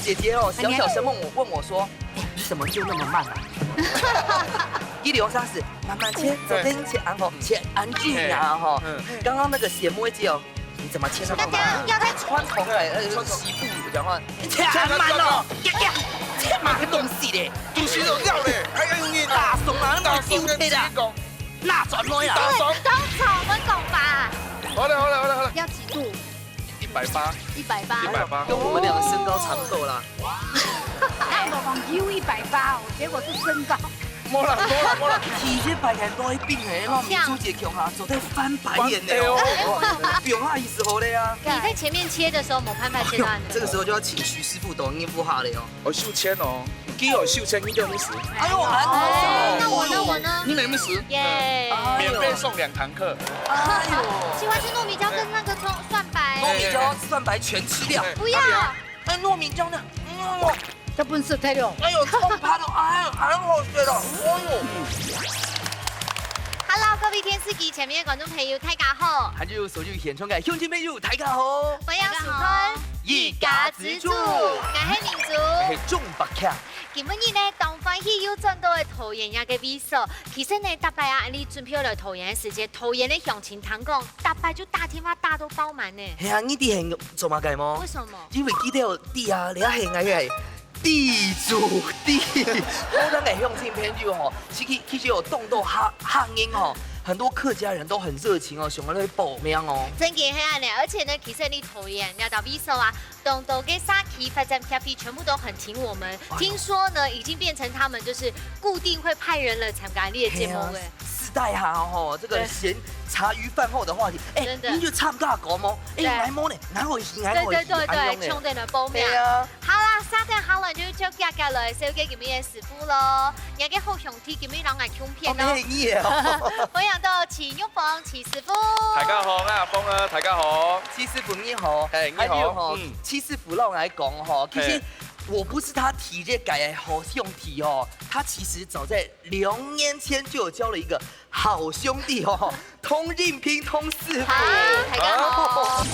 姐姐哦，小小声问我说：“哎，你怎么就那么慢啊？”一流沙是慢慢切，左边切安吼，切安静呀哈。刚刚那个写摸机哦，你怎么切那么慢？要再传统的说媳妇讲话，切很慢哦，切慢个东西嘞，东西都掉嘞，还要用力大松啊，那么丢切的，那转么呀？对，都炒我们讲吧。好了，要几度180， ？180。跟我们两个身高差不多啦。那我讲 U180，结果是身高。摸了，提前排开都会病诶，那民主姐强哈，走在翻白眼的哦，不用好意思好嘞啊。你在前面切的时候，某潘派切到你。这个时候就要请徐师傅抖音付哈了哟。我秀签哦，给我秀签1.50。哎呦，那我呢？你每10耶！免费送2堂课。哎呦，喜欢吃糯米椒跟那个葱蒜白。糯米椒、蒜白全吃掉。不要。哎，糯米椒呢？这本是太肉。哎呦，葱扒的，哎，很好吃的。哎呦。Hello， 各位电视機前面嘅觀眾朋友，大家好。還有手機現場嘅鄉親朋友，大家好。我係樹坤，一家之主，我係民族。係中北劇。今日呢，當歡喜有轉到嘅桃園嘅比賽，其實呢，大擺啊，你準備了桃園嘅時間，桃園嘅鄉親堂講，大擺就大天花大都包滿呢。係啊，呢啲係做乜嘅麼？為什麼？因為記得有地啊，你係係地主地，我咱嘅鄉親朋友吼，其實有動到漢音吼。很多客家人都很熱情哦，想要去報名哦。真嘅係啊，而且呢，其實你桃園聊到比賽啊，東道嘅沙期發展 Cafe 全部都很挺我們。聽說呢，已經變成他們就是固定會派人了參加呢個節目嘅。時代下吼，這個閒茶餘飯後的話題，哎，你就差唔多講麼？哎，來麼呢？哪會行？對，衝定嚟報名。好啦，沙丁好人就叫家家來小嘅叫咩師傅咯，有嘅好兄弟叫咩人嚟搶片咯。歡迎到齊玉鳳齊師傅。大家好，我阿峰啊，大家好。齊師傅你好，你好。齊師傅讓我來講吼，其實我不是他提這改好兄弟哦，他其實早在2年前就有交了一個好兄弟哦，通任平通師傅。大家好。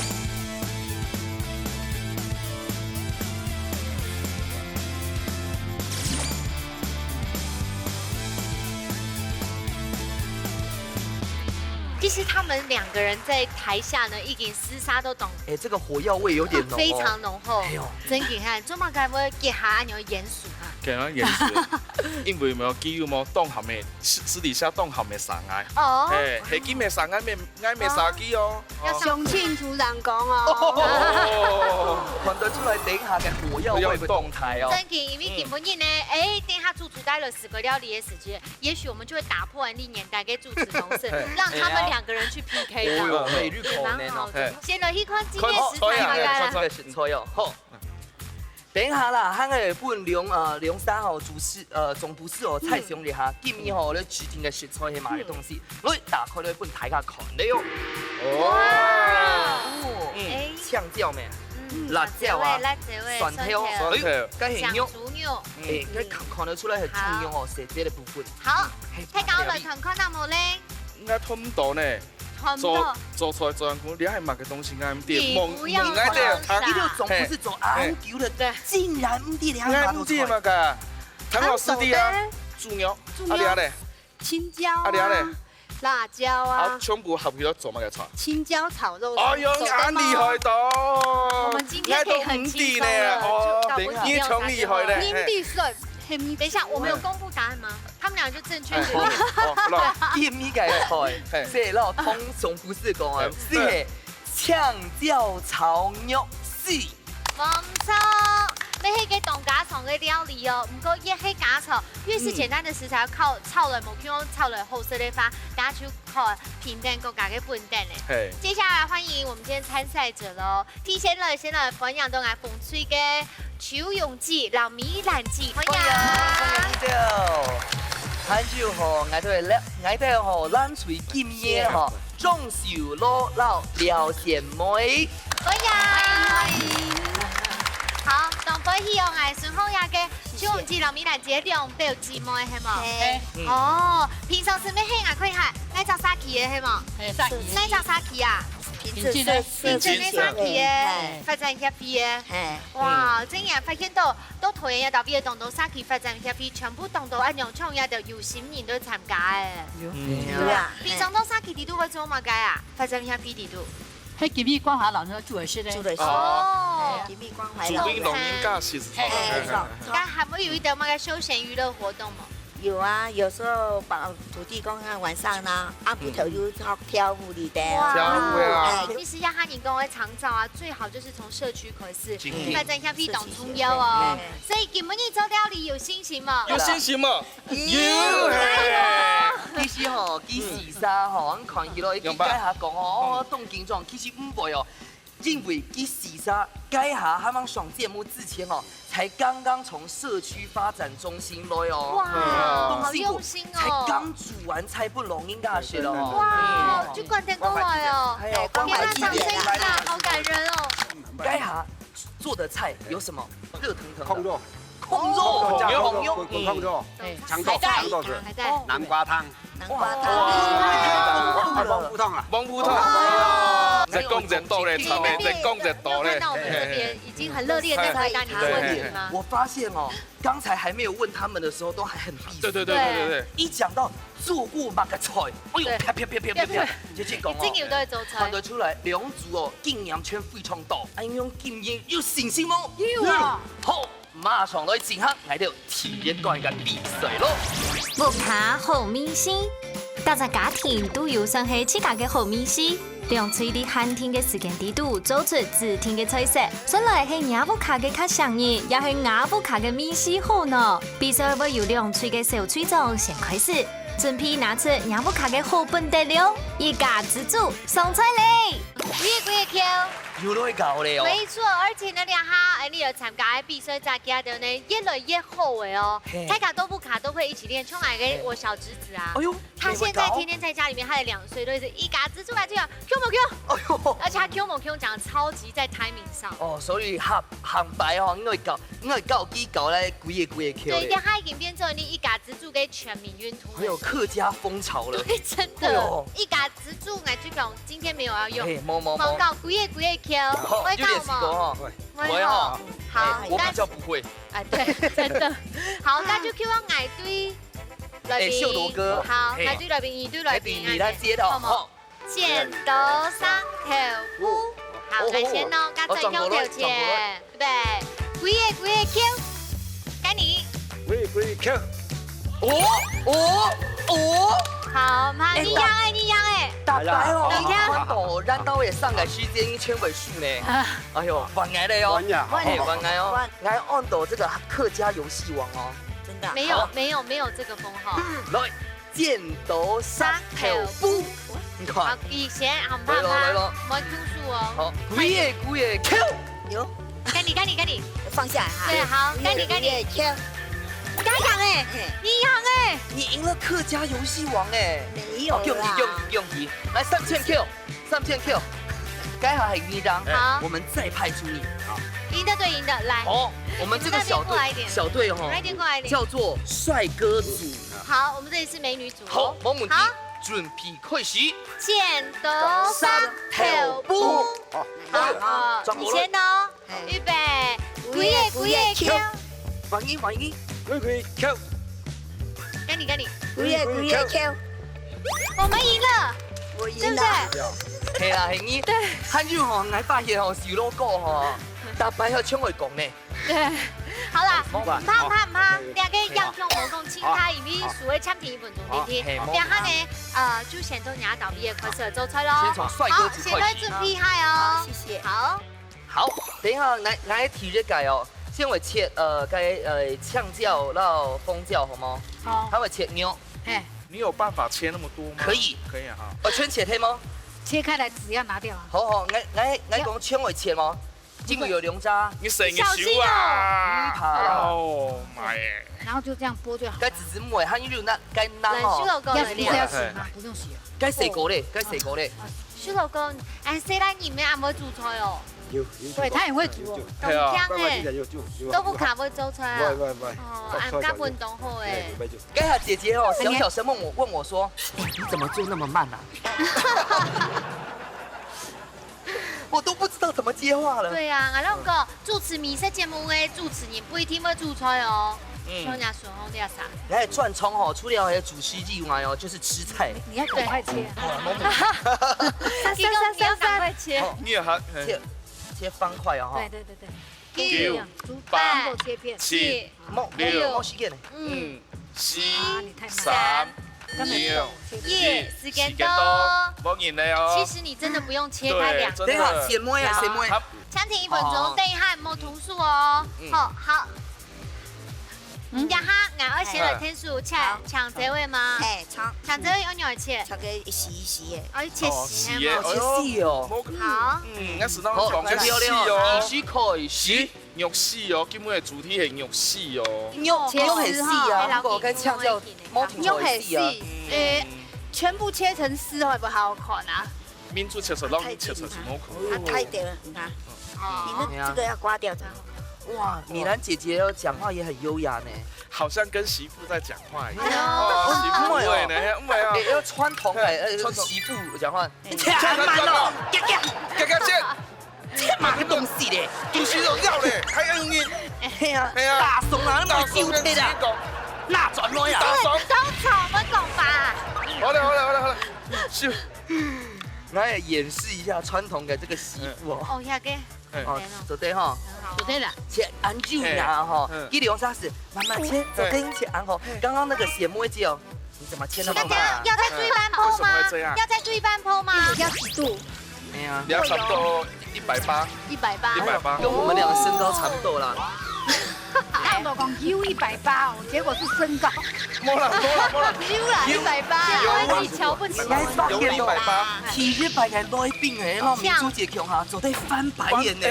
其实他们2個人在台下呢，已經廝殺都懂。哎，這個火藥味有點濃，非常濃厚。哎呦，真嘅看，做乜解會結下安樣嚴肅啊？其實嚴肅，因為冇基於冇當含嘅私底下當含嘅上嗌。哦。誒，係見咩上嗌咩嗌咩殺機哦。鄉親主人講哦。看得出來等一下嘅火藥味嘅動態哦。真嘅，因為基本上呢，哎，等一下主持帶了4個料理嘅時間，也許我們就會打破歷年代嘅主持模式，讓他們2個人去 PK 哦，每日口呢哦。先來去看今天食材大概啦。食材哦，好。等一下啦，咱個本龍山吼總部是哦，菜上一下，今日吼咧指定嘅食材係買嘅東西，我打開咧本大家看咧哦。哇！嗆椒咩？辣椒啊，蒜頭，跟係肉，誒，跟看得出來係中藥哦，食這個部分。好，睇下我來看看有冇咧。應該吞唔到呢。做出來做人講，你係買嘅東西啱唔啲，蒙啱啲糖，呢條總不是做啱叫的，竟然唔啲兩啱啲嘛㗎，唐老師啲啊，豬肉，阿你阿咧，青椒啊，阿你阿咧，辣椒啊，全部合起咗做乜嘅菜？青椒炒肉。哎呦，啱厲害到！我們今天可以很輕鬆了，你超厲害咧！林地順。等一下，我們有公布答案嗎？他們倆就正確決定。今呢個菜，即係咯，通常不是講啊，是嗆椒炒肉絲。冇錯，你係個當家常嘅料理哦，唔過一係家常，越是簡單的食材，靠炒來冇用炒來好食的法，大家就靠平淡國家嘅本淡咧。接下來歡迎我們今天參賽者咯，提前來先來分享到我風吹嘅邱永記、老米蘭記，歡迎。還有吼，我哋吼冷水今夜吼，壯秀羅老廖賢妹，歡迎。好，當歡喜哦，我順風也嘅邱永記、老米蘭記兩表姊妹係冇？哦，平常時咩戲啊？佢係愛食沙琪嘅係冇？沙琪。愛食沙琪啊？凭真的三期嘅發展協會嘅，哇！真係發現到都台灣特別嘅東三期發展協會，全部東一樣創業就有心人都參加嘅。有啊，平常東三期地都會做乜嘅啊？發展協會地都。喺吉米光華老師住的是咧，住的是哦，吉米光懷主老兵農民假是錯的。咁還會有一啲乜嘅休閒娛樂活動嗎？有啊，有時候把土地公啊晚上呢，阿骨頭就跳舞的。跳舞啊！其實要和你各位長照啊，最好就是從社區開始，發展協會當中央嗯哦。所以今日你做料理有信心嗎？有信心嗎？有。其實吼，其實吼，我看伊咯，伊解下講哦，動形狀其實唔會哦，因為其實解下他們上節目之前哦，才剛剛從社區發展中心來哦，哇，好用心才哦！剛煮完菜不容易㗎，學了哦。哇，就關天過來哦，哎呦，給他掌聲一下，好感人哦！解下做的菜有什麼？熱騰騰的控肉，控肉，控肉，控肉，長豆子，還在南瓜湯，南瓜湯，芒菇湯啊，芒菇湯。再講一道咧，前面再講一道咧。看到我們這邊已經很熱烈的在回答你的問題嗎？我發現哦，剛才還沒有問他們的時候，都還很閉塞。對。一講到做過乜嘅菜，哎呦，啪，直接講經驗都係做菜看。得出來兩組哦，經驗圈非常大。哎用經驗有信心嗎？有啊。好，馬上來即刻嚟到體驗過一個比賽咯。木下好米線，大家家庭都有想起自家嘅好米線。兩嘴啲寒天嘅時間地度做出自天嘅菜色，雖然係亞布卡嘅較上癮，也係亞布卡嘅米絲好呢。比賽會由兩嘴嘅小隊長先開始，準備拿出亞布卡嘅好本底料，一家之主上菜嚟。幾個 Q？有來搞咧哦。沒錯，而且呢，兩下你有參加的比賽，大家的呢越來越好誒哦。泰卡多布卡都會一起練，衝來給我小侄子啊。哎呦，他現在天天在家裡面，他的2歲都是一家之主來這樣 Q 某 Q，哎呦，而且他 Q 某 Q 講得超級在 timing 上。哦，所以行擺哦，應該搞幾搞咧，幾個 Q 對，咧。他已經變成你一家之主給全民運動。還有客家風潮了。對，真的，一家之主來去講，今天沒有要用。冇搞幾個 Q，會搞嗎？會哦。好，我比較不會。哎，對，真的。好，那就 Q 我愛對來賓。秀羅哥。好，愛對來賓，二對來賓。你來接頭。好。剪刀石頭布。好，來先咯，加最強條件。對，幾個 Q，該你。幾 Q，好，媽，你養誒。大白哦，等一下我咱到嘅上嘅時間已經全尾數呢。哎呦，玩愛咧哦，玩愛哦，來按到這個客家遊戲王哦，真的。沒有這個封號。來，剪刀石頭布，你看。好，以前好唔怕唔怕，唔會讀書哦。好，幾個 Q，有，該你。放下哈。對，好，該你。跳，該養誒，你養誒。你贏了客家遊戲王哎。沒有啦。用題，來3000 Q，該好係你當，好，我們再派出你。贏的對贏的，來。好，我們這個小隊哦，來一點過來一點。叫做帥哥組。好，我們這裡是美女組。好，冇問題。好，準備開始。剪刀石頭布。好，你先哦，預備，幾個 Q。黃英，幾 Q，該你。幾個 Q，我們贏了，我對不贏了。對？係啦，係你。對。漢語吼，我發現吼，小老哥吼，大白要搶我講呢。對。好啦，唔怕，兩個楊強我講，請他因為所謂產品一本總電梯，兩下呢，就先到nhà導畢嘅開始做菜咯。先從帥哥組開始。先來準備下哦。謝謝。好，等一下，來提這個哦，先會切嗆椒到風椒，好嗎？好。還會切牛。你有辦法切那麼多嗎？可以啊哈。我全切開嗎？切開來籽要拿掉啊。好，我講全會切嗎？因為有龍渣。你成日少啊！哦媽耶！然後就這樣剝就好。該只是買，漢語那該拿哦。要洗要洗嗎？不用洗哦。該洗過嘞。徐老公，細漢你們還會煮菜哦？對，他也會煮哦。東江誒，都不卡會做菜啊？哦，俺家運動好誒。該下姐姐哦，小聲問我說，你怎麼做那麼慢啊？我都不知道怎么接话了。对啊，俺那个主持美食节目的主持人不一定要煮菜哦。像人家顺风点啥？来串葱哦，除了还有主食以外哦，就是吃菜。你要赶快切。你要赶快切。你也还切方块哦。对对对对。九猪八肉切片。七莫西见呢。四你太慢三六耶，时间到。冇赢了哦。其实你真的不用切开两等一下，先摸呀，先摸。暂停1分钟，等一下冇同数哦。好。呀哈，俺二先来天数抢这位吗？哎，抢这位有鸟切，炒个洗的，而且洗切细哦。好，我是当讲嘅细哦，哦，必须可以是肉丝哦，根本嘅主题系肉丝哦。肉很细啊，我该呛叫猫挺肉很细啊。全部切成丝会不会好看啊？民族切出让你切出什么口？太对了，你看，你们这个要刮掉才好。哇，米兰姐姐讲话也很优雅呢，好像跟媳妇在讲话一样。哦，媳妇会呢，唔系啊，要穿同媳妇讲话，切慢咯，夹先，切慢个东西咧，东西都要咧，还要用系啊，大怂啊，那么丢贴的，那转么呀？高潮我讲吧。好了，是，来演示一下传统的这个媳妇哦。哦，遐个。哦，做对哈，做对了，切安久呀哈，记得用啥子？慢慢切，左边切安后。刚刚那个血摸机哦，你怎么切那么慢？要再注意半剖吗？要再注意半剖吗？要几度？没啊，你要差不多180， 180，跟我们两个身高差不多啦。那老公 U180哦，结果是身高。摸了， 180，我你瞧不起。有180，体育白眼多一病哎，让民主姐强哈，走对翻白眼呢。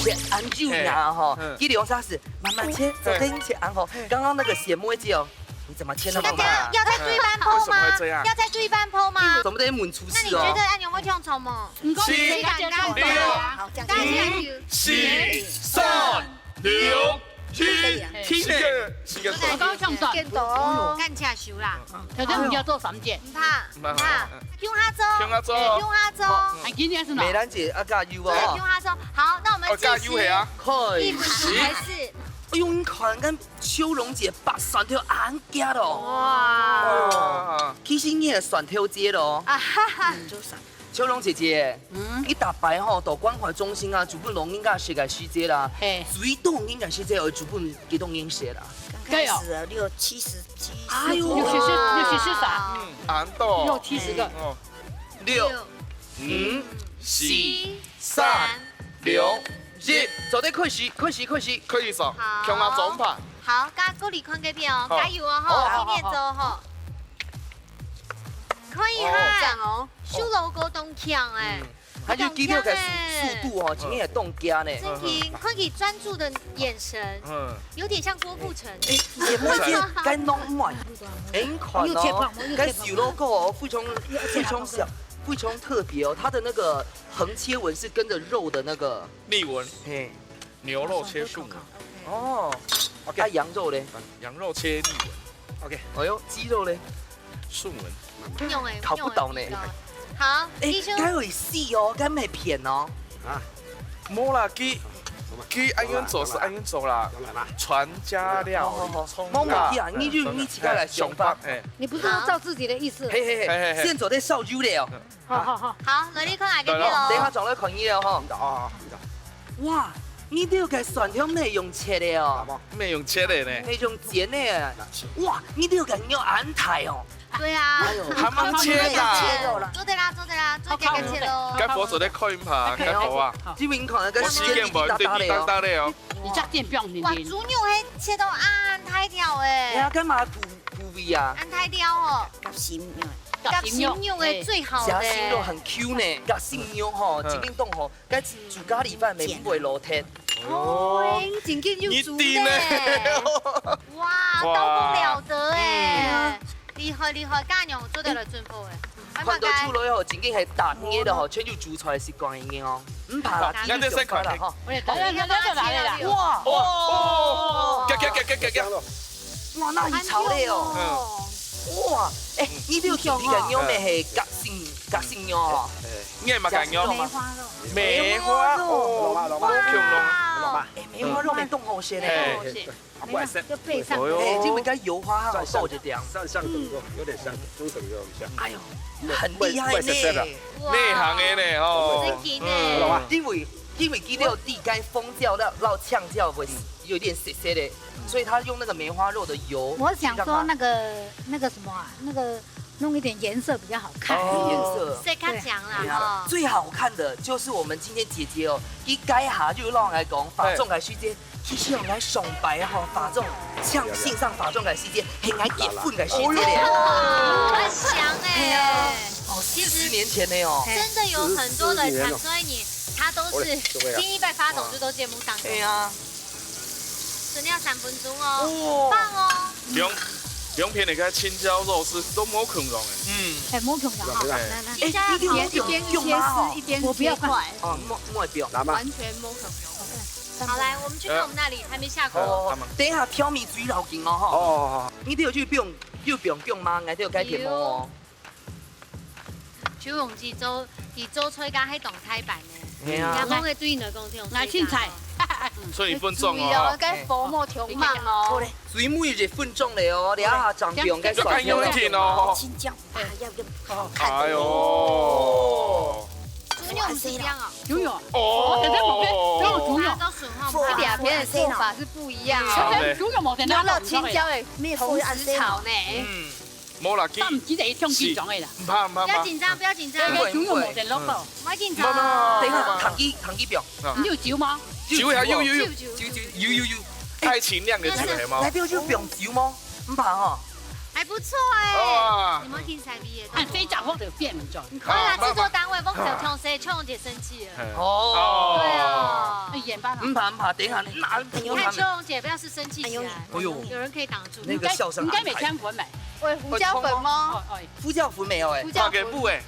切安久呀哈，记得用啥子？慢慢切，左边切安后。刚刚那个血摸机哦，你怎么切那么慢？要再注意半剖吗？要再注意半剖吗？怎么得问出那你事哦？觉得按钮会跳槽吗？七好，4 3 2 1，听个4个我刚唱算，干起来修啦，可是你要做3件，唔怕，用哈州，还今天是哪？美兰姐啊，加油用哦！哈州。好，那我们计时可以。 1分钟开始。哎呦，你看跟秋蓉姐把蒜头按夹咯。哇！其实你也蒜头节咯。啊哈哈！秋蓉姐姐，你大白吼到关怀中心啊，主本拢应该世界世界啦，水动应该世界而主本给动应写啦。开始6、70、哎呦，64啥？安豆6、70个。 6、5、4、3、2、1，走得快时，可以说，强啊总判。好，加够你看这边哦，加油哦吼，一面走吼。可以哈，修 logo 动强哎。 他就记录个速度哦，今天也动家呢。真挺，可以专注的眼神，有点像郭富城。也不是该弄满，很款哦，该小 logo 哦，非常特别哦，它的那个横切纹是跟着肉的那个逆纹，嘿，牛肉切顺纹。哦，啊羊肉嘞，羊肉切逆纹。OK， 哎呦，鸡肉嘞，顺纹。用哎，考不懂呢。 好，哎，该会细哦，该没骗哦。啊，冇啦，佢安樣做是安樣做啦，傳家料理。冇問題啊，你就你自己來想法。你不是要照自己的意思？嘿嘿嘿，現在在燒酒了。好。好，來你看下個邊咯。等下轉來看伊了吼。哇，你這個蒜頭沒用切的哦，咩用切的呢？沒用剪的。哇，你這個用安排哦。 對啊，還蠻切的。做對啦，做這個切咯。該火做啲開拍，該火啊！這邊看個時間冇滴滴答答的哦。你這件不用你。哇，豬牛係切到按太條誒。哎呀，幹嘛土味啊？按太條哦。夾心肉，夾心肉誒最好嘅。夾心肉很 Q 呢，夾心肉吼，這邊凍吼，該煮咖喱飯沒不會落天。哦，真緊要煮咧。哇，都不了得誒。 厲害，家娘做得來進步嘅。看到出來後，真經係大嘢的吼，全就煮出來是乾嘅哦。唔怕啦，今日上快啦吼。哇哦，夾，哇，那很潮嘞哦。哇，你都有皮嘅牛咩係夾性牛哦，你係咪緊要？梅花肉，梅花哦，老冇強老爸，梅花肉嚟凍好些咧。不愛食，就配上。這邊跟油花好豆就這樣。像等肉，有點像中等肉一樣。哎呦，很厲害呢。內行嘅咧哦。真勁呢。老爸，因為佢有地該風調到嗆叫會有點澀澀的，所以他用那個梅花肉的油。我想說那個什麼啊，那個弄一點顏色比較好看。顏色。色較強啦，最好看的就是我們今天姐姐哦，一改下就讓我來講髮種嘅時間，其實用來上白哈髮種，像線上髮種嘅時間，係來結婚嘅時間咧。很香哎。哦，40年前呢哦。真的有很多的產所以你它都是新一代發種就都節目上。對啊。真的要3分鐘哦，棒哦。兩片嚟嘅青椒肉絲都冇強溶嘅。哎，摸孔的哈，來來，一家一定要用嗎？一邊我不要快，哦，摸一表。完全摸孔溶。好，來，我們去看我們那裡還沒下鍋。哦，等一下挑米水老勁哦哈。哦，你都有去用用嗎？我都有改甜摸哦。朱榮記做吹家喺動態版呢，係啊。人講嘅對來講用來凊彩，所以分種哦。跟佛魔條mạng哦。水母有一分種嚟哦，你下長用嘅就咁樣甜哦。青椒啊，要用。哎呦。豬肉是這樣哦。游泳，哦。等在旁邊，然後游泳，都損耗。兩邊的做法是不一樣好哦。嘞游泳冇得拿到青椒誒，同時炒呢。嗯。冇啦，但唔止係用幾種嘅啦，唔怕唔怕。不要緊張，不要緊張。游泳冇得攞到，唔好緊張。等一下，糖機表。你有酒嗎？酒下有，有。太清亮嘅酒係冇。來邊就不用酒嗎？唔怕哈。還不錯哎。哇。你冇聽晒味嘅。按非講我就變唔咗。好啦，製作單位幫小強誰創姐生氣了。哦。對啊。演吧。唔怕，等一下你拿。你看秋榮姐，不要是生氣起來。哎呦。有人可以擋住。那個笑聲。應該未聽過咪？喂，胡椒粉嗎？胡椒粉沒有哎。發給布哎。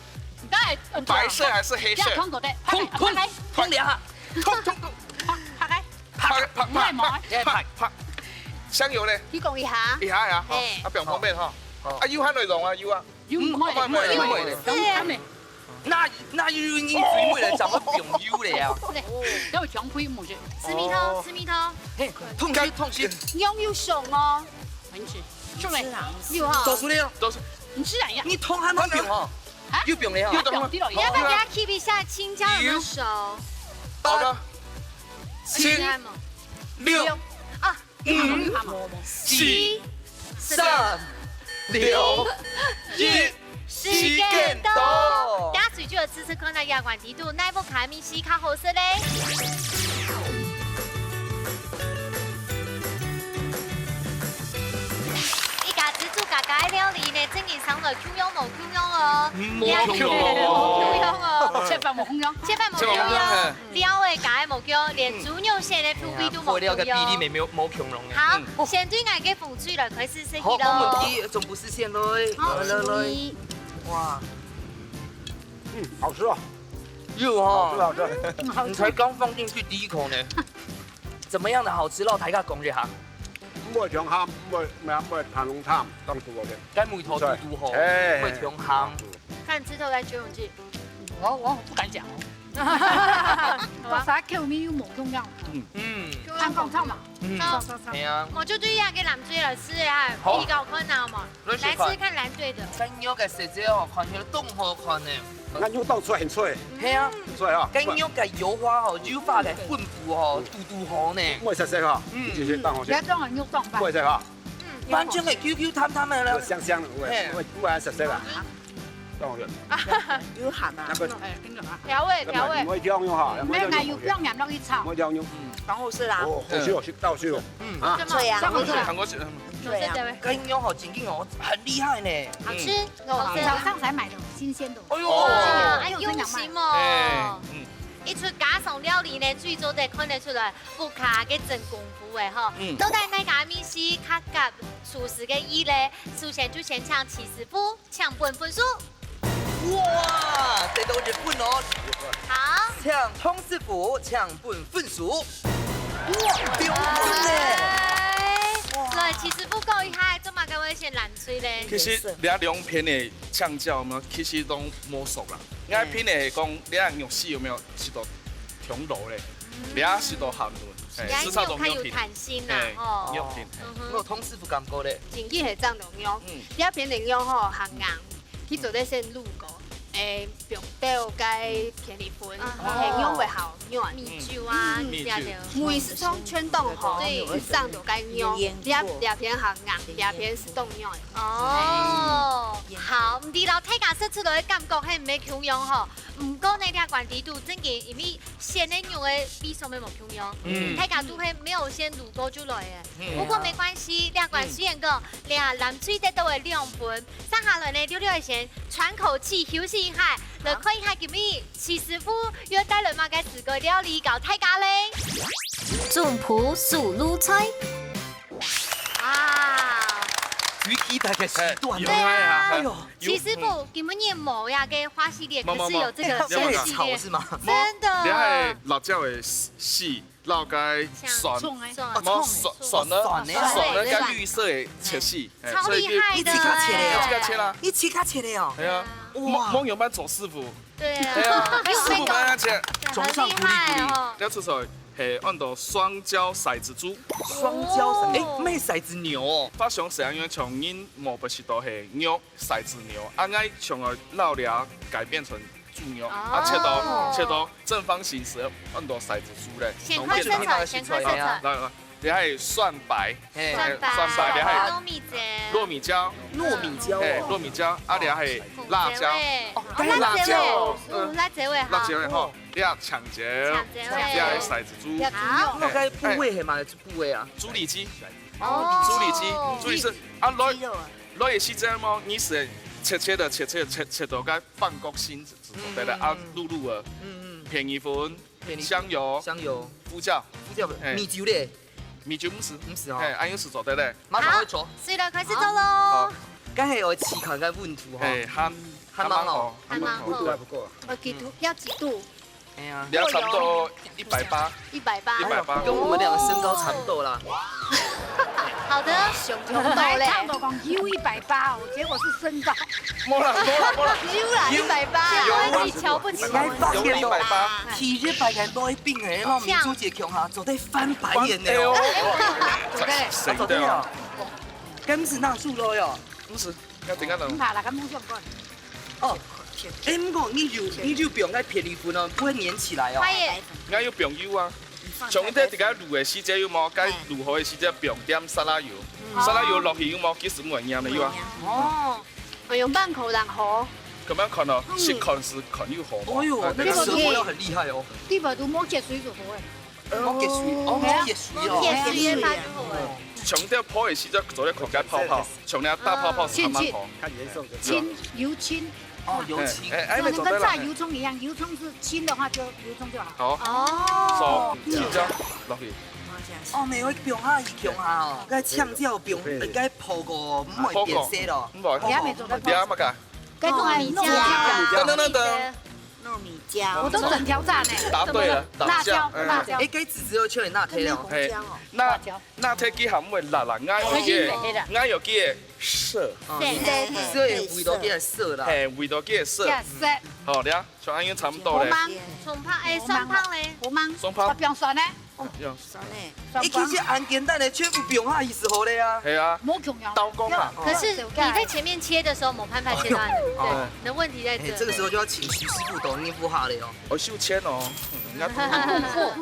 白色還是黑色？通過的。通兩下。拍。香油咧？你講一下。一下，啊，表方便哈。啊，油喺內容啊，油啊。油唔係，那油你水妹嚟，怎麼用油嚟啊？因為長輩冇事。吃米湯。嘿，痛心。用油熊哦。很吃。出嚟。油哈。做出嚟咯。你吃兩樣。你痛還冇用哦。有用嚟哦。有懂。你要不要給他 keep 一下青椒有沒有熟？好的。 7、6、5、4、3、2、1，時間到。加水就有支持可能亞冠地度，奈布卡米西卡好食嘞。一家自助家家料理呢，今年上了 Q 用冇 Q 用哦，冇 Q 用哦，切飯冇空用，切飯冇 Q 用，料嘅家冇 Q，連豬肉餡嘅 Q 味都冇 Q 用。冇強龍嘅。好，先對我嘅風水來開始食好，咯。冇問題，總不是先來。來，哇，好吃啊，肉好吃哈，好吃。你才剛放進去第一口呢，怎麼樣的好吃咯？大家講一下。唔會長鹹，唔會彈龍貪，當做我嘅。該梅頭嘟嘟好，會強鹹。看吃頭來朱永記。我不敢講哦。我啥 Q 咪有冇中樣？看講唱嘛。係啊。我就對下嘅藍隊來試下，比較困難嘛。來試試看藍隊的。雞肉嘅食者哦，看起來都好看呢。眼肉豆脆很脆，係啊，脆啊。雞肉嘅油花哦，油花嘅粉腐哦，嘟嘟好呢。唔會食食啊，直接當我食。而家裝人肉裝唔會食啊，完全係 QQ 淡淡嘅啦。香香的，唔會食食啊。當我食。有鹹啊。調味調味。唔可以這樣用哈，沒有奶油，不要染到一炒。唔可以這樣用。然後是啦。哦，好吃哦，倒去哦。啊，對啊，韓國食。對啊。雞肉好正經哦，很厲害呢。好吃，好吃。早上才買的，新鮮的。哎呦，哎用心哦。一出家常料理呢，最早就看得出來，不卡嘅真功夫誒吼。都在那家米西卡甲廚師嘅意咧，首先就先搶起司傅，搶分數。哇，這都日本哦。好。搶湯師傅，搶分數。哇，標準呢。對，起司傅夠厲害，這麼嘛该会先蓝水咧？其实你两片的呛椒嘛，其实都摸熟啦。你一片的讲，你啊肉丝有没有是到香炉咧？你啊是到含润，吃操都没有停。弹性啦，吼。有停。我同师傅讲过咧，前期係爭濃樣，第一片濃樣吼行硬，去做啲先滷過，用豆介片里粉，係用會好軟。米酒啊，米酒每是從全凍吼，上就該用，兩片行硬，兩片是凍樣。哦，好，唔知道睇下說出來嘅感覺係唔係強樣吼？唔過呢啲關係度真嘅，因為鮮的肉嘅比上面冇強樣，睇下都係沒有先滷過出來嘅。不過沒關係，兩關雖然講兩藍水得到嘅兩份，上下來呢溜溜先喘口氣休息一下，就可以喺今日徐師傅要帶來嘛嘅四個料理搞大家咧。種埔素滷菜。啊！最期待嘅時段對啊，哎呦，徐師傅，今年冇呀嘅花系列，可是有這個這新系列，會炒是嗎？真的。你係辣椒的絲，撈介蒜，冇蒜呢跟綠色的切絲，超厲害的，一起卡切的一起卡切啦，一起卡切的哦。係啊，蒙有班做師傅，對係啊，師傅幫人切，很厲害哦。你出來係按到雙椒骰子豬。雙椒咩骰子牛哦？發想成樣從因莫不是都係肉骰子牛，愛從個老料改變成豬肉，切到正方形時按到骰子豬咧。先開色彩，先開色彩。來，你係蒜白，蒜白，你係糯米椒，糯米椒，糯米椒，啊你係辣椒，辣椒，辣椒味好，辣椒味好，你係長椒，你係骰子豬，那個部位係嘛？部位啊？豬里脊，哦，豬里脊，豬里是啊，攞嘢是這樣麼？你是切到個半角形對啦，啊滷啊，片意粉，香油，胡椒，米酒咧，米酒唔是哦，按樣是做對咧。馬上會做。所以來開始做咯。梗係有時間嘅問題嚇，還蠻好，還蠻好。度還不夠。幾度？要幾度？哎呀，你要差不多180， 180。跟我們兩個身高差不多啦。好的，本來唱到講 U180，結果是身高。冇啦，180。小你瞧不起我。有180，體日白人都會變嘅，那民主節強下做得翻白眼的哦。誰的哦？咁是那數咯喲。唔是，要點解能？怕啦，咁冇相干。哦，唔講你就不用再撇離分哦，不會粘起來哦。快耶！我有朋友啊，從啲啲個滷的時節有冇？該滷好的時節不用點沙拉油，沙拉油落去有冇？幾時冇鹽的有啊？哦，我用半口然後。咁樣看哦，是看是看有好。哦喲，那個舌頭要很厲害哦。呢排都冇結水就好嘅。冇結水，哦，冇結水哦。鐵直接發就好了。從啲泡的時節做啲口感泡泡，從啲大泡泡是慢慢泡。清油清。哦，油清。哎，跟炸油葱一樣，油葱是清的話就油葱就好。好。做青椒落去。哦，咪會變下強下哦，個嗆椒變應該泡過唔會變色咯。唔會。你啱乜㗎？該種係糯米椒。糯米椒，我都整條炸呢。答對了，辣椒。誒，該只有出嚟辣睇了。係，那睇幾含會辣啦，啱有幾個色，所以味道變色啦。係味道幾個色。好，你啊，像安樣差唔多咧。葱泡誒，蒜泡咧。好嗎？蒜泡。不用蒜呢？酸嘞。其實很簡單的，全部不用下意思好的呀。係啊。冇強樣。刀工啊。可是你在前面切的時候，冇辦法切斷，對，你的問題在這。這個時候就要請徐師傅懂應付下了哦。我收錢哦。唔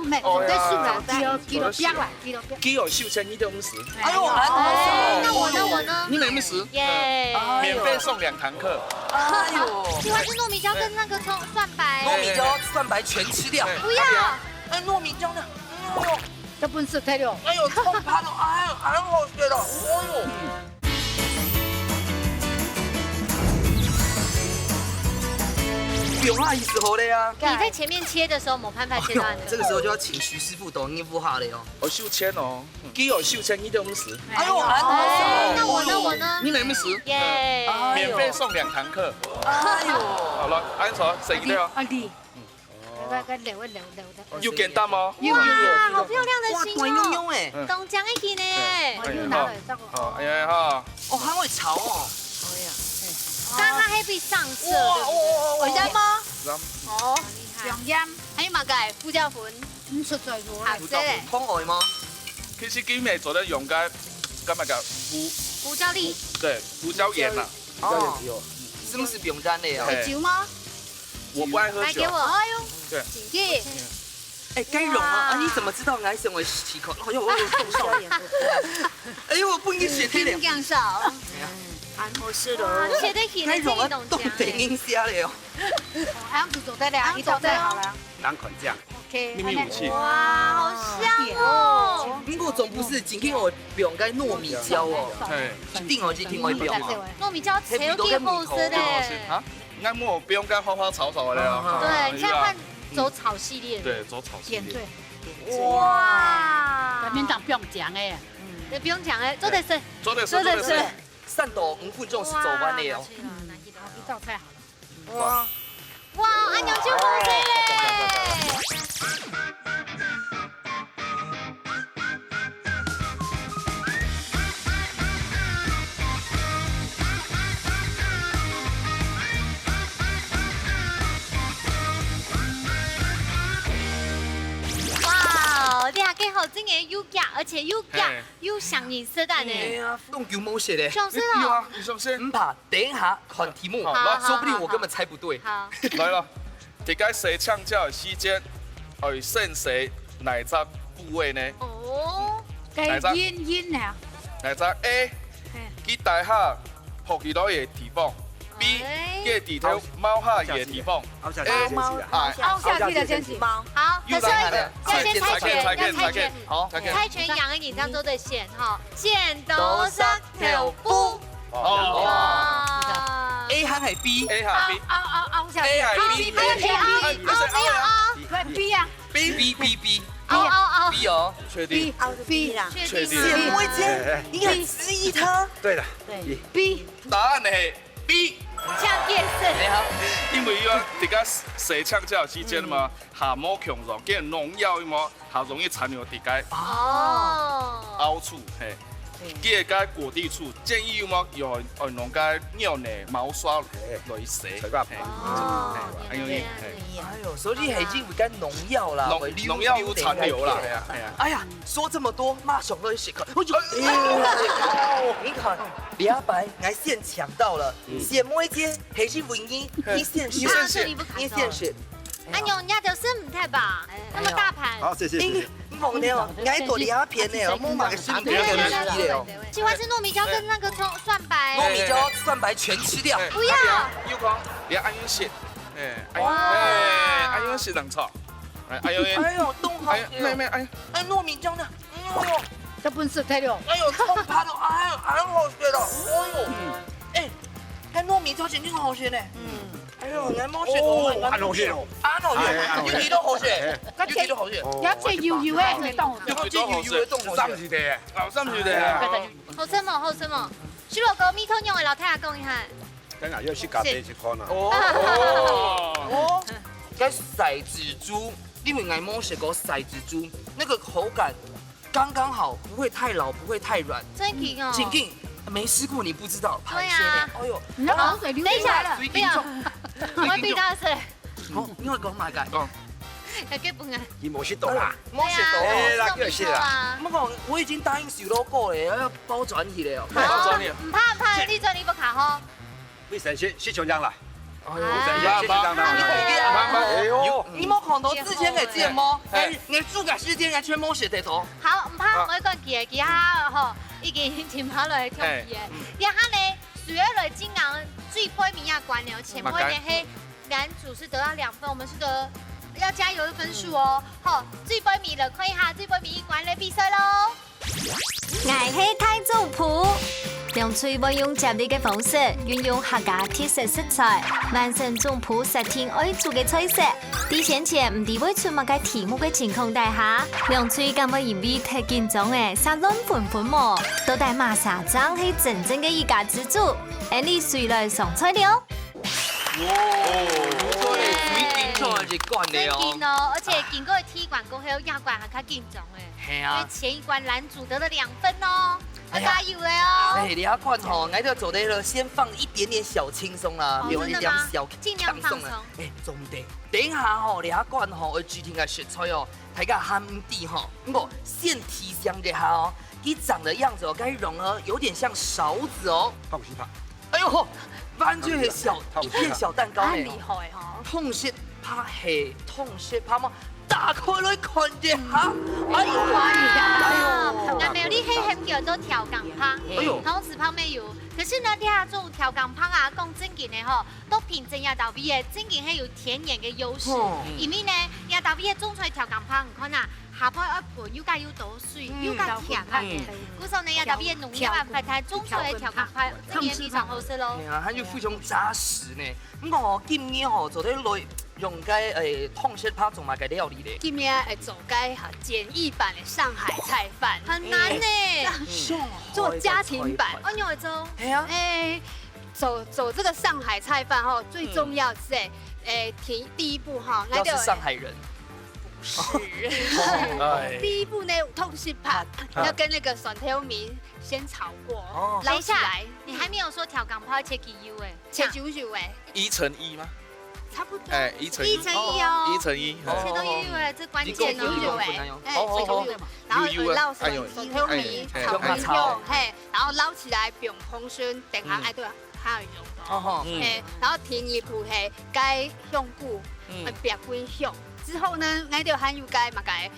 係，絕對數啦，幾多邊啦，幾多邊。幾有收錢250。哎呦，那我呢？你能不能耶！免費送2堂課。哎呦，喜歡吃糯米椒跟那個葱蒜白。糯米椒、蒜白全吃掉。不要。哎，糯米椒呢？這本事睇了。哎呦，葱拍到，哎呦，很好吃的。哦呦。不用下意思好的呀。你在前面切的時候冇辦法切斷的。這個時候就要請徐師傅懂應付下了哦。我收錢哦，幾有收錢250。哎呦，那我呢？你能不能？耶！免費送2堂課。哎呦，好了，安坐誰的？阿弟，個留的。有簡單嗎？哇，好漂亮的心短哦！悠悠哎，東江的魚呢？又拿来这个。好，哎呀哈，哦，还会炒哦。刚刚黑比上色，回家吗？哦，两样，还有嘛个胡椒粉，唔出在咗好咧。嘞，通外吗？其实今日做得用嘅，今日嘅胡椒粒，对胡椒盐啦。哦，是不是不用沾的呀？哎酒吗？我不爱喝酒来给。我，哎呦，对，请去。哎，该融啊！你怎么知道我身为喜口？哎呦，我冻烧。哎呦，我不应该写这两。酱少，安好事哇，咯。写得起该来这一融啊，冻种酱得音下了哟。还样子做得了，你做得好了。南款酱， OK，秘密武器。哇，好香哦！不过总不是今天我不用该糯米椒哦，哎，一定哦，今天我不用啊。糯米椒超级好吃的，啊，那么不用干花花草草的了。对，你现在换走草系列，对，走草系列。点缀，哇国民党不用讲哎，也不用讲哎，做得是，做的是，做的是，汕头5分钟是走完的哦。一道菜好了。哇，哇，安娘就好吃嘞！哇，你还给好真的又夹，而且又夹又上颜色的哎呢，呀，冻球毛写的。上色有啊了，，你是不是？唔怕，等一下看题目，好说不定我根本猜不对。好，来了，大家谁唱叫的时间，会选谁哪只部位呢？哦，该烟啊，哪只 A 去大下扑去到的地方 ，B 去地头猫下的地方凹下去先洗啊。凹下去的先洗。猫，好，可是要先猜拳，要猜猜拳。好，猜拳两个人这样做的线哈，剪刀石头布。哦哇 A 还是 B？ ，A 下 B，凹下去 A 下 B，还有谁啊？没有啊对 B 啊 B， 哦 B 哦。确定？凹是 B 啦。确定姐吗？妹姐，你很质疑他。对了，对 B，答案係 B。像电视。你好，因為要大家誰唱叫的時間嘛，下摸強壯，跟農藥嘛，下容易殘留大家哦。凹處，嘿。嘅個果地處建議嘛，用農家尿呢毛刷來洗。水瓜皮。哦。哎呦，哎呦，所以已經會跟農藥啦，農藥有殘留啦，係啊係啊。哎呀，說這麼多，馬上都寫看。你看，兩百，我先搶到了。姐妹姐，還是唯一，你先選，啊，這裡不卡你先選。安妞，人家就是唔太吧，那麼大盤。好，謝謝。你忘了哦，我多兩片呢，我買個10片給你的哦。喜歡吃糯米椒跟那個蔥蒜白。糯米椒、蒜白全吃掉。不要。要講你安用食，安用食能炒，安用。哎呦，冬好。妹，哎糯米椒呢？哎呦。这本事太了。哎呦，超怕的，哎，很好吃的，哎呦，哎，看糯米椒肯定很好吃呢，哎呦，俺冇食過，很好吃哦，啱好食，有幾多好食，有幾多好食，有隻搖搖嘅咪當。有幾搖搖嘅都好三食，時地，三住的。好吃麼？好吃麼？徐老哥，蜜通用的老太太講一下。等下要去咖啡去看啦。哦，跟骰子豬，因為俺冇食過骰子豬，那個口感剛剛好，不會太老，不會太軟。真勁哦！景定沒吃過你不知道，對啊，哎呦，你那口水流出來了。沒有，我比較是，好，你會講乜嘅？要給本啊，伊冇識到啦，冇食到啊。哎啦叫謝啦。不過我已經答應小老哥咧，要包轉去咧。唔怕，你做你不卡吼。你先去搶獎啦。哎呦，你冇看到之前嘅節目，我煮嘅時間我全冇食得到。好，唔怕，我講記記下吼，已經填下來跳嘅。一下咧，12類金昂最杯名亞關了，前面嘅黑男主是得到2分，我們是得要加油的分數哦。好，最杯名了，看一下最杯名一關嘅比賽咯。愛係太祖譜，用最不用接力嘅方式，運用客家特色食材，完成總譜10天愛做嘅菜色。啲先前唔知會出乜嘅題目嘅情況底下，用最咁嘅言語睇見種嘅沙亂盤盤模，到底馬沙張係真正嘅一家之主。而你誰來上菜了？真勁哦，而且經過踢館過後，亞館還較緊張誒。係因為前一關男主得了2分哦。要加油的哦。哎，你要罐吼，挨着做的了，先放一点点小轻松啦，不用一点小尽量放松。哎，总得等一下吼，你罐吼会具体的食材哦，大家含唔低吼，不先提香一下哦，它长的样子哦，该融合有点像勺子哦。痛死他！哎呦，完全是小一片小蛋糕呢。很厉害哈！痛惜怕黑，痛惜怕么？打开来看一下，哎呦哇！那没有你黑很叫做调羹香，哎呦，同时旁边有。可是呢，底下做调羹香啊，讲正经的吼，都凭真亚豆味的，正经係有天然嘅優勢。因為呢，亞豆味種出嚟調羹香，唔看啊，下坡一盤又加又倒水，又加甜啊。故說呢，亞豆味嘅農業啊，快太種出嚟調羹香，正經非常好食咯。係啊，它就非常扎實呢。咁我建議吼做啲類用嘅痛惜怕做埋嘅料理咧。今天做該哈簡易版的上海菜飯，很難呢，做家庭版。我用嚟做。係啊。走這個上海菜飯哈，最重要是第一步哈，要是上海人。是。第一步呢，痛惜怕要跟那個蒜頭米先炒過，撈起來。你還沒有說調羹泡切幾油誒？切9油誒？1:1嗎？差不多。哎，1:1。 1:1哦。 1:1。切都油誒，這關鍵哦。然後撈蒜頭米炒很香，嘿，然後撈起來不用烹燻，等下愛對下用到。然後甜一步係該香菇，別滾香。之後呢，愛對還有該嘛該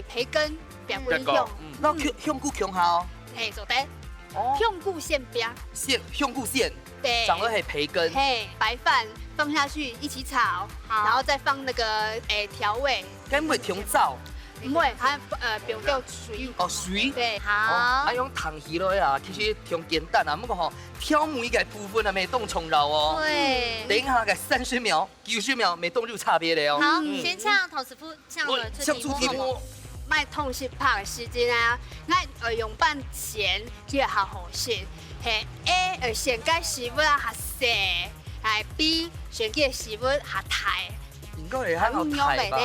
培根別滾香。那香菇強下哦。嘿，做得。香菇餡邊。香菇餡。對。長得係培根。嘿，白飯放下去一起炒，然後再放那個調味。該唔會調灶？唔會，它表掉水。哦，水。對，好。啊，用糖魚落去啊，其實挺簡單啊，不過吼，挑每個部分啊，未凍蟲肉哦。對。等一下個30秒、90秒未凍就差別了哦。好，先唱陶師傅唱了出題目。賣痛惜怕的時間啊，我用半錢就好好食。係 A 選個食物啊，較細，係 B 選個食物較大。應該係很好睇吧？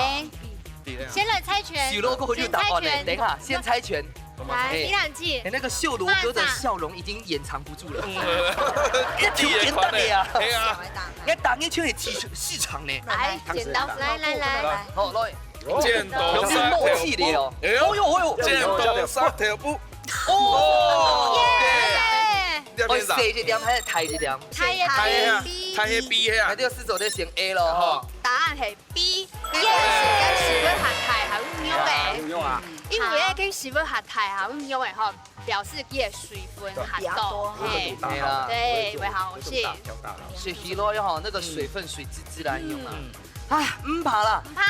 先來猜拳。許多過後就答案了。等一下，先猜拳。來，一兩記。那個秀羅哥的笑容已經掩藏不住了。一簡單的呀。係啊。你打一圈係市場呢。來，剪刀，來。好，來。剪刀石頭布。哎呦，剪刀石頭布。哦。我寫一點還是睇一點？睇 B 啊。那就試做得選 A 咯。哈。答案係 B，因為跟食物較大係咁樣嘅。因為咧跟食物較大係咁樣嘅吼，表示佢嘅水分較多。對啦。對，會好食。是魚肉要好，那個水分水質自然有嘛。哎，唔怕啦。唔怕。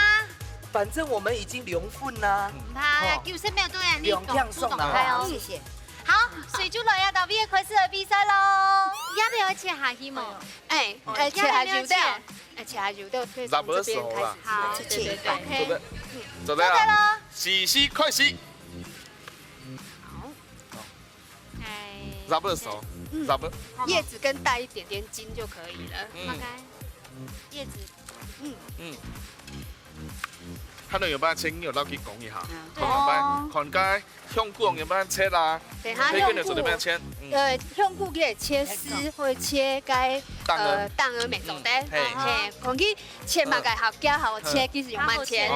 反正我們已經兩份啦。唔怕，就是沒有對人你講送開哦。謝謝。好，水煮來亞豆味開始來比賽咯。要不要切下去嘛？切下油的，切下油的，可以從這邊開始。好，對。OK。做得啦。試試開始。好。差不多熟，差不多。葉子跟帶一點點筋就可以了。OK。葉子。看到有班青有撈去講一下，看街香菇有班切啦，等下香菇做點樣切？香菇可以切絲或者切該蛋兒未做得，看佢切嘛該好加好切，其實用慢切，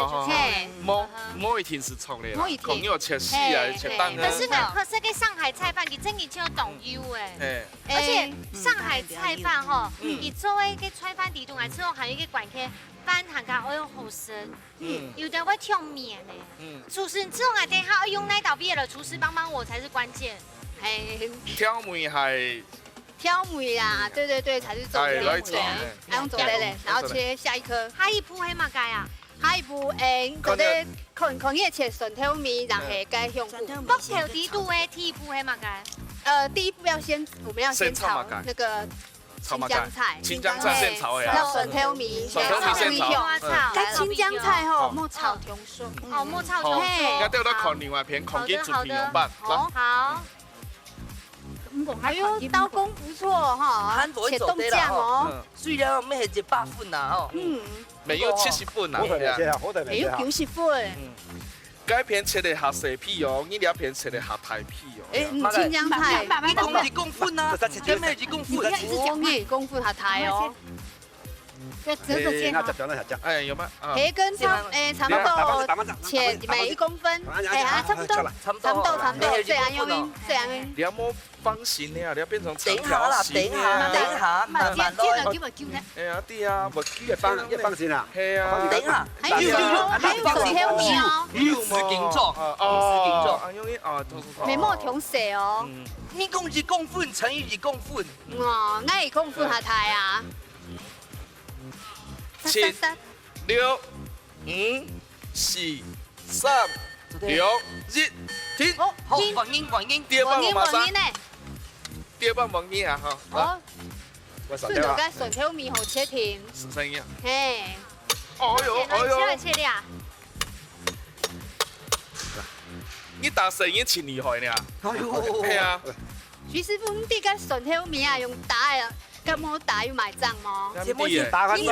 冇一定是錯的啦，看你有切絲啊，切蛋啊。可是呢，可是個上海菜飯，佢真係超懂油誒，而且上海菜飯吼，佢作為個菜飯地圖係之後還有一個關係。飯行家我用好食，有的會挑麵呢。廚師這種啊，等下要用那道別的廚師幫忙我才是關鍵。挑麵係挑麵啊，對，才是重點。還用做的嘞，然後切下一顆。下一步係乜嘢啊？下一步嗰啲看嘢切蒜頭米，然後加香菇。北條地圖誒，第一步係乜嘢？第一步我們要先炒那個。青江菜先炒嘅，然後蒜頭米先炒，但青江菜吼莫炒香鬆，莫炒香鬆。而家都有得看另外一片，看見做平用版。好。哎呦，刀工不錯哈，切凍醬哦。雖然咩係100分啊，沒有70分啊，沒有90分。该片切的下蛇皮哦，你俩片切的下太皮哦。青江菜，你讲2公分啊，这咩2公分？我也公分下台哦。要折着煎那哦。这表那下降。哎，有吗？啊，培根差不多切每1公分，差不多，这样用，这样用。你要么方形的啊，你要变成长等一下啦，条形等一下，慢慢煎了来。就不揪呢。哎呀，对啊，我记得放心啊。系啊。等一下，还有笋条米哦，是形状，是形状。啊，用啲啊，没冇调色哦。你讲2公分乘以2公分，哦，那1公分下台啊。 7、6、5、4、3、2、1，停。好，反应。第二棒马上，呢？第二棒王英啊哈。哦，我顺着个笋条米好切停。是声音啊。嘿。哦哟，切的啊！你打声音真厉害呢。哎呦，系啊。徐师傅，你个笋条米啊，用打的，咁冇打要埋账么？打翻笋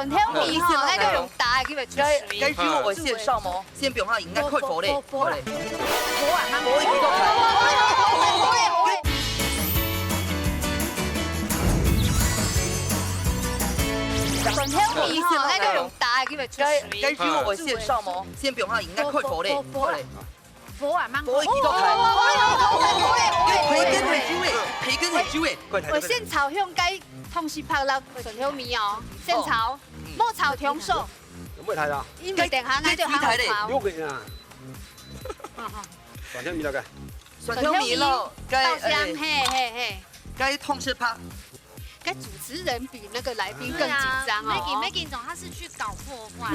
条米哈，那个用打的叫做该需我线上吗？先不用，应该快火嘞。我笋条米哈，那个用打的叫做该需我线上吗？先不用，应该快火嘞。我啊，慢我一个培根很久诶，我现炒用该同时拍落笋条米哦，现炒，莫炒长熟，有冇睇啊？因為定下嗌就下炒。喐嘅啊！蒜條米啦嘅，蒜條米咯，豆香，嘿，该痛吃趴。该主持人比那个来宾更紧张哦。没紧张，他是去搞破坏。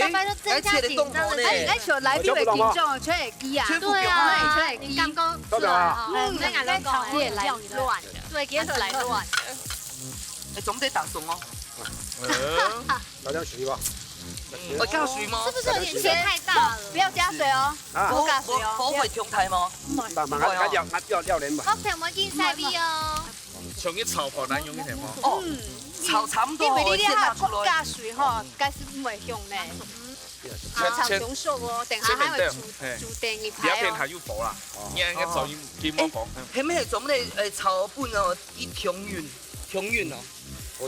大家都增加紧张的。哎，像来宾的紧张，吹会机啊，对啊，吹会机。刚刚代表啊，那个来讲也来乱的，对，也是来乱。哎，总得打松哦。有點水喎。我加水嗎？是不是有點切太大了？不要加水哦，不加水哦。火會強睇嗎？慢壓你嘛。我平冇見晒味哦。從啲炒盤難用嘅嘛。哦，炒差唔多，因為你啲下出來加水吼，該是唔會用呢。炒長熟哦，等下還會煮定一排而家片係要火啦，應該就要見冇火。係咩？做咩？炒半哦，啲強韻哦。愛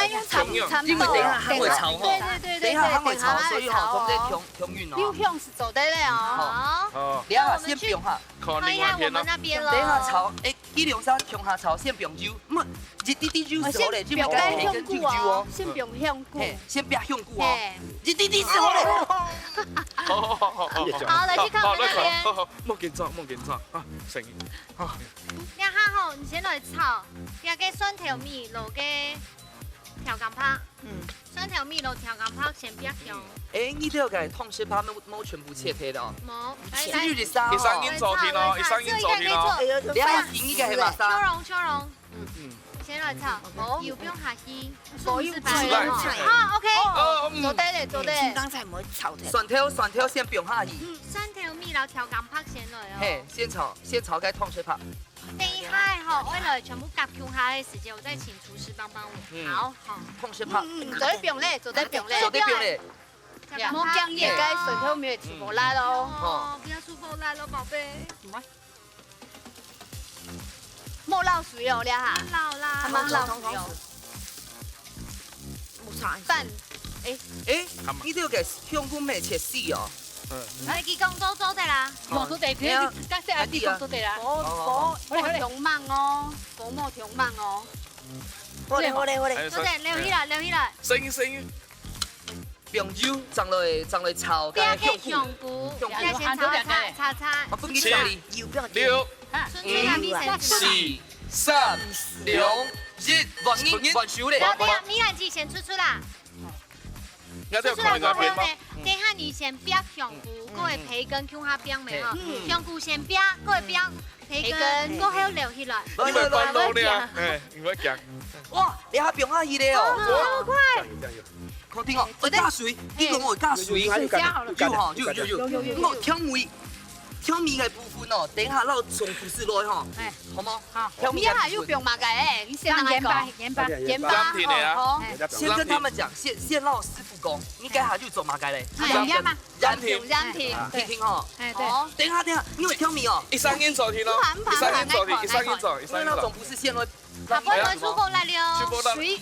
用長豆，因為等下還會炒吼，對，等下還會炒，所以吼，總得強韻哦。你用是走得了哦。哦，你下先不用哈，看看一下我另外一片咯。們那邊咯。等下炒，伊兩三強下炒，先不用酒，唔，一啲啲酒是好嘞，就唔該培根酒哦。先不用香菇，先不要香菇哦，一啲啲是好嘞。好，來去看我們那邊。冇緊張啊，成。你下後，你先來炒，第二個蒜頭米落個調羹泡。蒜頭米落調羹泡先不要香。你這個痛吃趴冇全部切開的哦。冇，先要沙一上映昨天咯，一上映昨天咯。你下先呢個係嘛沙？秋蓉。先來炒，油不用下去，我用好 OK。做得嘞，做得。剛才冇炒的。蒜頭先不用下去。蒜頭米然後調羹泡先來哦。嘿，先炒該痛吃趴。等一下吼，為了全部夾 Q 下嘅時間，我再請廚師幫我。好，痛吃趴。做得不用嘞，做得不用嘞。做得不用嘞。莫講嘢，該筍頭米出火辣咯。哦，不要出火辣咯，寶貝。莫撈水哦，你下。撈啦。他們撈水哦。冇炒飯。你這個香菇咩切絲哦？你幾公做做得啦？我都得睇，加些阿弟講都得啦。火強猛哦，火莫強猛哦。好嘞。做得留起來。聲。用油裝來炒不要嘅給香菇，要先炒。我不給炒你。 6、順序下面先出。 4、3、2、1，完熟嘞。等下米蘭雞先出啦。而家都要看另外一片嗎？等下你先煸香菇，嗰個培根放下邊咪嗬？香菇先煸，嗰個煸培根，嗰後留起來。你咪翻到你啊！唔該夾。哇，你下邊下去咧哦。好快。看聽哦，會加水，呢個我會加水，要就，我香味，挑米嘅部分哦，等下เรา從故事落吼，哎，好冇？好，挑米你还有用嘛个诶？你先让来盐巴讲，盐巴，盐巴甘甜的啊哦，先跟他们講，先讓師傅講，你該下就做馬該嘞，盐嘛，甘甜，染甜，聽聽哦。哎对，哦，等下，你會挑米哦？一三音走停咯，一三音走停，一三音走，一三音走因為那種。不是先落，好，不會出口來了。水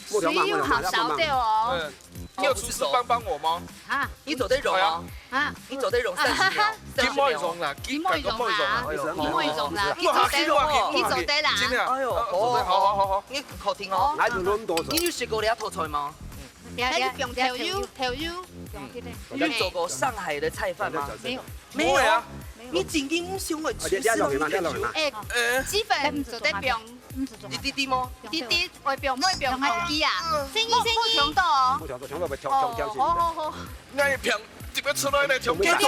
有好少的哦。嗯，你有廚師幫我嗎？啊你做得融哦，啊，你做得融30秒，金妹用啦，金妹用啦，你會用啦，你哇做得啦，你你做得啦。真的，哎呦，好，你好聽哦。哪有那麼多種？你有學過兩套菜嗎？還是用頭油，頭油。你有做過上海的菜飯嗎？沒有，沒有啊。你真經想會廚師咯，你研究。誒，基本做得用唔是做你弟嘛？啲啲會用咩用紅機啊？聲音聲音。強到。我搶到咪搶先。好。那一片特別出來咧，從你下街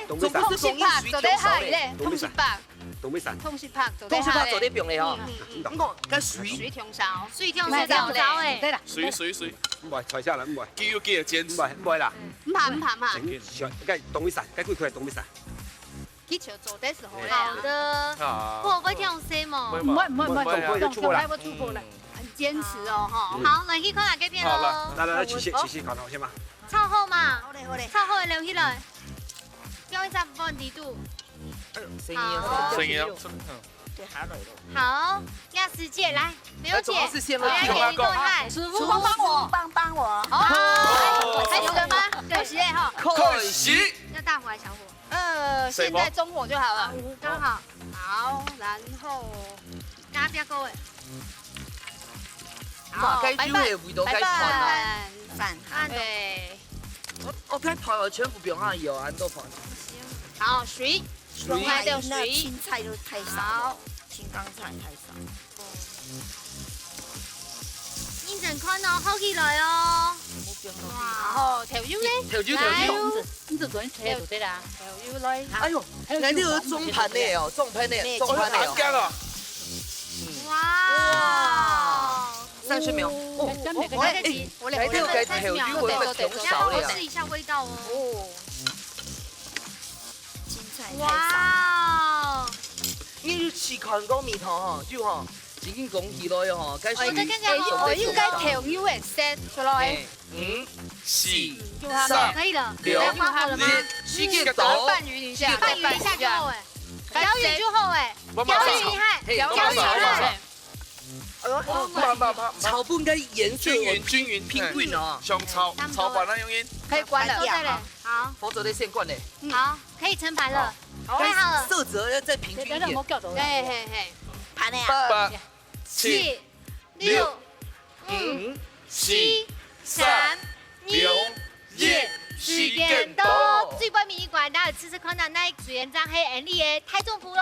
總不通是講識拍做得你水係咧，通識拍，都沒散。通識拍做得東西拍做係。啲病嚟哦。咁講，跟水水條少，水跳水跳招誒。對啦，水，唔係，菜下啦，唔係，記要記得堅持。唔係啦。唔怕唔怕唔怕，梗動沒散，梗攰佢動沒散。佢潮做的時候咧，好的。啊我會跳水嘛？唔會，用手來我出貨啦。很堅持哦，哈。好，來去看哪個片咯？來，試試看好先嘛。炒好嘛？好嘞好嘞。炒好留起來。標一下溫度。聲音聲音，好，亞師姐來，劉姐，是先來給你動態。師傅幫我，哦，還有的嗎？可惜哈。可惜。要大火還是小火？現在中火就好了。剛好。好，然後加邊個誒？嘛，該煮嘅味道該傳啊。飯，對。我該傳我全部不用下油，按都傳。好，水，用來的水。青菜都太少，青江菜太少。認真看哦，好起來哦。然後調油咧，調酒。你就做車就對啦。調油來。哎呦，那你有中盤的哦，中盤的哦。干了。哇30秒。來得及，我來這個該調酒會不會調少了？然後試一下味道哦。青菜太少。哇！你試看講麵頭吼，就吼，已經講起來吼，該水。我應該調油嘅 set 出來。 5、4、可以了， 6、要放好了嗎？ 7個拌豆。勻一下，拌勻一下就好哎，攪勻就好哎，攪勻厲害，攪勻厲害。炒半該顏色均勻，平均哦。上炒飯那用音。可以關了。對嘞，好，否則得先灌嘞。好，可以盛盤了，太好了。色澤要再平均一點。嘿嘿嘿，盤了呀。 8、 7、6、5、7、3、2、1，時間到。最關迷館，大家吃吃看到那水源章黑 N 力嘅太中福咯。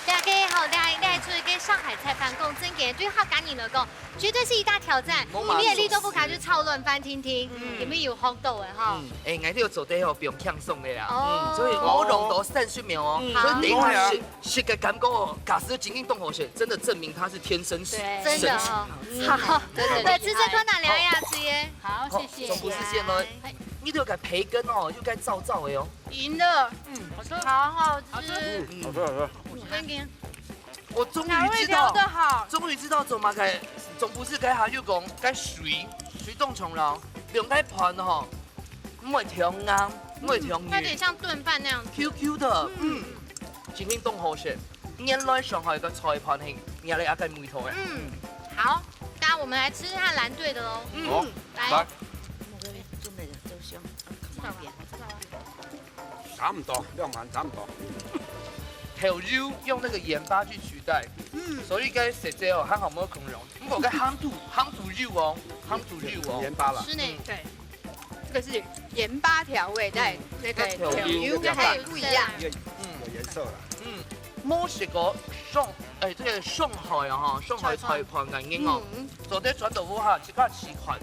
大家好，大家出一個上海菜飯講真嘅，對客家人嚟講，絕對是一大挑戰。裡面的綠豆腐卡就炒亂飯聽聽，裡面有紅豆嘅哈。誒，我哋做啲吼不用嗆送嘅啦。哦，所以我濃到30秒哦。所以等一下食嘅感覺哦，假使經驗動火血，真的證明他是天生神真的哦。好，對，吃吃看哪兩樣子耶？好，謝謝。總不是先咯。你都有個培根哦，又該燥燥嘅哦。贏了，好好吃。好吃好吃。我終於知道做嘛該，總不是該下要講該水凍從容，用該盤吼，唔會調硬，唔會調有點軟像燉飯那樣 ，Q 的，經驗動火血，原來上海個菜盤係壓力壓計梅頭嘅。好，大家我們來吃吃看藍隊的嘍。好，來。中的人都香，旁邊。差唔多，2盤差唔多。調油用那個鹽巴去取代，所以該食這哦，還好冇孔融。不過該夯土油哦，夯土油哦。鹽巴啦。是呢，對，這個是鹽巴調味，在那個調油還不一樣。有顏色啦。冇食過即係上海啊哈，上海菜盤嘅英哦，做啲轉豆腐哈，即刻試看。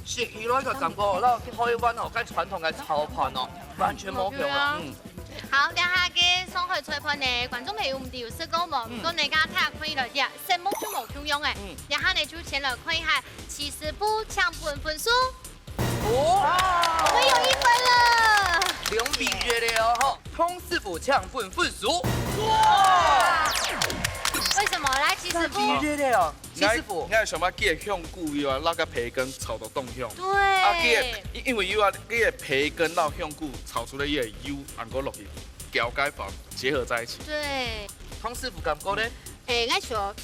食起來個感覺，啦，開溫哦，跟傳統嘅炒盤哦，完全冇變啦。好，等下嘅上海裁判呢，观众朋友唔知有識講無？如果你家睇下可以來啲，節目就冇咁樣嘅。等下呢就先來看一下70步搶分分數。我們有1分了。2比1了哈，通師傅搶分分數。哇！為什麼來70步？ 2比1了，師傅。你想要記得向固以後，那個培根炒到動向。對。啊，記得因為要啊，記得培根到向固炒出來一個油，按過落去，調解法結合在一起。對。通師傅感覺呢？我說，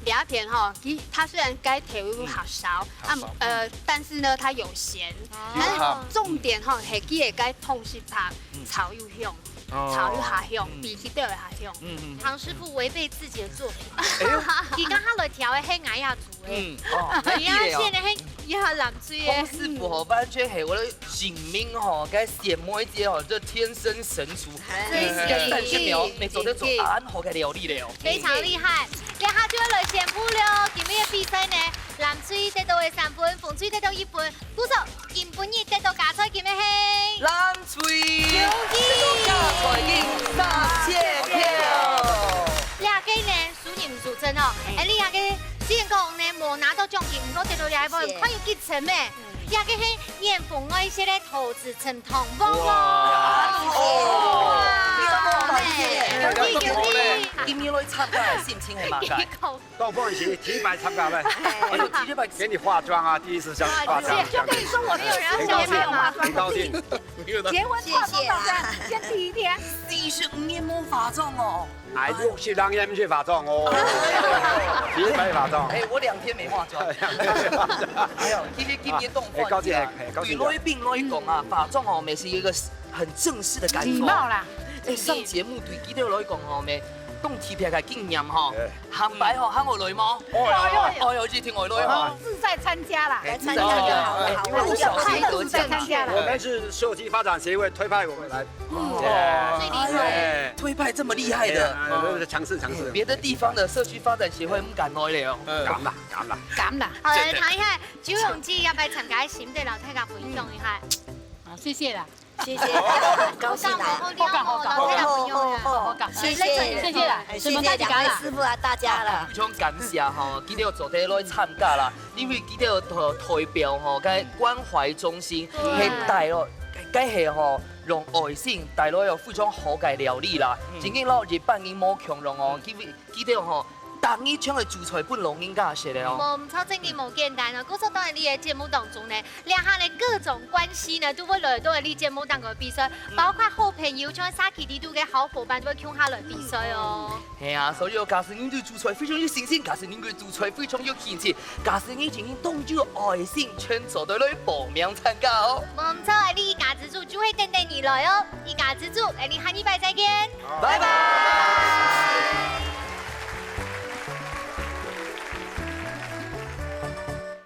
兩片哈，它雖然該調油好少，但是呢，它有鹹。但是重點哈係記得該通師拍炒又香。炒又下香，比起掉又下香。唐師傅違背自己的作品，佢剛下來調的係矮亞族誒，而家現在係亞南水誒。通師傅吼，完全係我的性命吼，該寫每一節吼，就天生神廚，30秒你做得做安好嘅料理了，非常厲害。等下就要來宣布了，今日嘅比賽呢，南水得到嘅3分，風水得到1分，鼓手金本日得到加賽今日係南水加賽金3000票。你下個呢輸贏輸真哦，你下個雖然講呢冇拿到獎金，唔過得到2分，快要結成咩？下個係年逢愛些咧投資成同風哦。今年來參加心情係嘛嘅？都不允許提前參加嘞。給你化妝啊，第一次上化妝。就跟你說我沒有人想沒有化妝。很高興。結婚化妝到先第1天。45年冇化妝哦。哎，60人也唔去化妝哦。提前化妝。哎，我2天沒化妝。哎呦，今年動換季啊。對來賓來講啊，化妝哦，咪是一個很正式的感覺。禮貌啦。誒，上節目對記者來講哦，咪當貼片嘅經驗吼，行擺吼，喊我來嗎？哎呦，這天我來哈。自在參加啦，來參加就好了。不小心得獎參加我們是設計發展協會推派我們來。最厲害。推派這麼厲害的，強勢。別的地方的社區發展協會唔敢來了。敢啦。好，來睇一下朱榮基要不要參加新的老太家分享一下？好，謝謝啦。謝謝，高興啦，謝謝啦，謝謝兩位師傅啊，大家啦。非常感謝吼，記得昨天來參加啦，因為記得代表吼，個關懷中心係帶咯，該係吼用愛心帶落有非常好嘅料理啦，真經攞日本人冇強容哦，記得吼。當你搶嘅主菜本龍應該係咧哦。唔超正嘅冇簡單啊！故說當然你嘅節目當中呢，兩下嘅各種關係呢，都會來到你節目當中比賽，包括好朋友像沙琪蒂都嘅好夥伴都會搶下來比賽哦。係啊，所以假使你對主菜非常有信心，假使你對主菜非常有興趣，假使你已經動住愛心，全組隊來報名參加哦。唔超係你一家之主就會等你來哦，一家之主，嚟你下禮拜再見，拜拜。